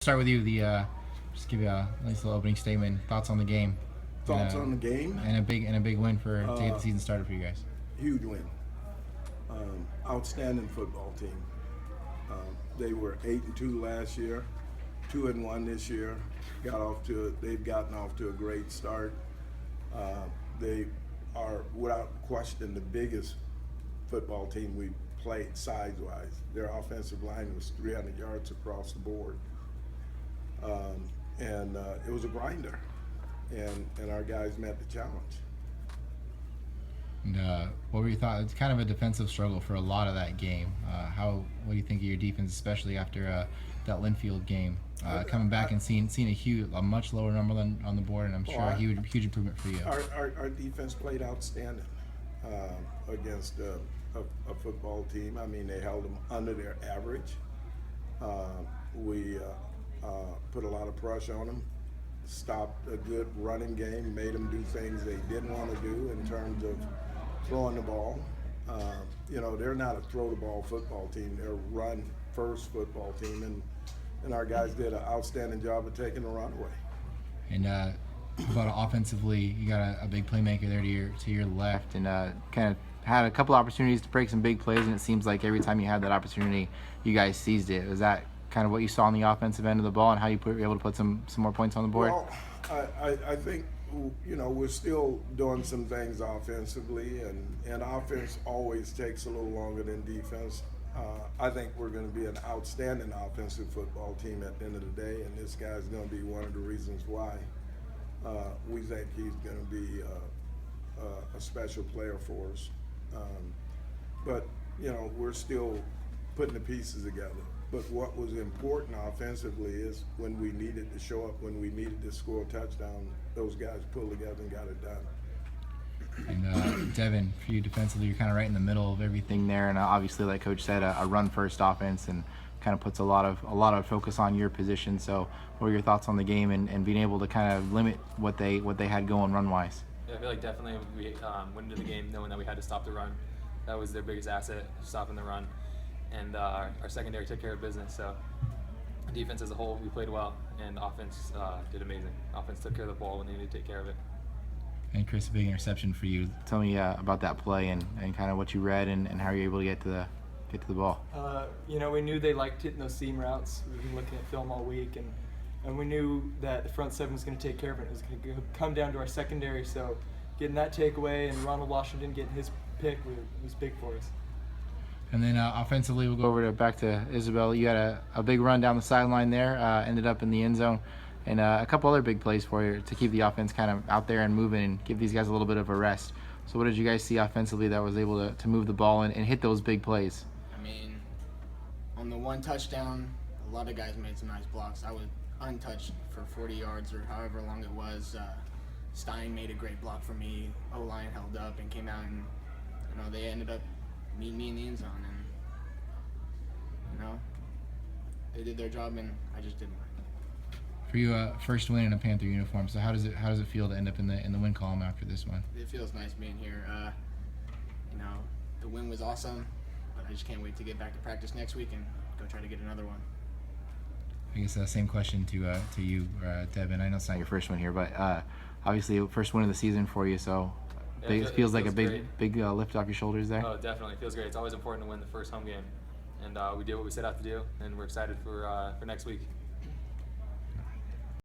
Start with you. Just give you a nice little opening statement. Thoughts on the game. Thoughts on the game? And a big win to get the season started for you guys. Huge win. Outstanding football team. They were 8-2 last year, 2-1 this year. They've gotten off to a great start. They are without question the biggest football team we played size-wise. Their offensive line was 300 yards across the board. It was a grinder, and our guys met the challenge. And what were your thoughts? It's kind of a defensive struggle for a lot of that game. What do you think of your defense, especially after that Linfield game, coming back and seeing a much lower number than on the board, and I'm sure a huge improvement for you. Our defense played outstanding against a football team. I mean, they held them under their average. We put a lot of pressure on them, stopped a good running game, made them do things they didn't want to do in terms of throwing the ball. They're not a throw the ball football team. They're a run first football team, and our guys did an outstanding job of taking the run away. And about offensively, you got a big playmaker there to your left, and kind of had a couple opportunities to break some big plays, and it seems like every time you had that opportunity, you guys seized it. Was that kind of what you saw on the offensive end of the ball, and how you were able to put some more points on the board? Well, I think we're still doing some things offensively, and offense always takes a little longer than defense. I think we're going to be an outstanding offensive football team at the end of the day, and this guy's going to be one of the reasons why we think he's going to be a special player for us. But we're still putting the pieces together. But what was important offensively is when we needed to show up, when we needed to score a touchdown, those guys pulled together and got it done. And Devin, for you defensively, you're kind of right in the middle of everything there, and obviously, like Coach said, a run-first offense, and kind of puts a lot of focus on your position. So, what were your thoughts on the game and being able to kind of limit what they had going run-wise? Yeah, I feel like definitely we went into the game knowing that we had to stop the run. That was their biggest asset, stopping the run, and our secondary took care of business. So, defense as a whole, we played well, and offense did amazing. Offense took care of the ball when they needed to take care of it. And Chris, a big interception for you. Tell me about that play and kind of what you read and how you're able to get to the ball. We knew they liked hitting those seam routes. We've been looking at film all week, and we knew that the front seven was going to take care of it. It was going to come down to our secondary. So getting that takeaway and Ronald Washington getting his pick was big for us. And then offensively, we'll go back to Isabel. You had a big run down the sideline there, ended up in the end zone. And a couple other big plays for you to keep the offense kind of out there and moving and give these guys a little bit of a rest. So what did you guys see offensively that was able to move the ball and hit those big plays? I mean, on the one touchdown, a lot of guys made some nice blocks. I was untouched for 40 yards or however long it was. Stein made a great block for me. O-line held up and came out, and they ended up meeting me in the end zone. And they did their job, and I just didn't. For you, first win in a Panther uniform. So how does it feel to end up in the win column after this one? It feels nice being here. The win was awesome, but I just can't wait to get back to practice next week and go try to get another one. I guess same question to you, Devin. I know it's not your first one here, but obviously first win of the season for you. So it feels like a big lift off your shoulders there. Oh, definitely, it feels great. It's always important to win the first home game, and we did what we set out to do, and we're excited for next week.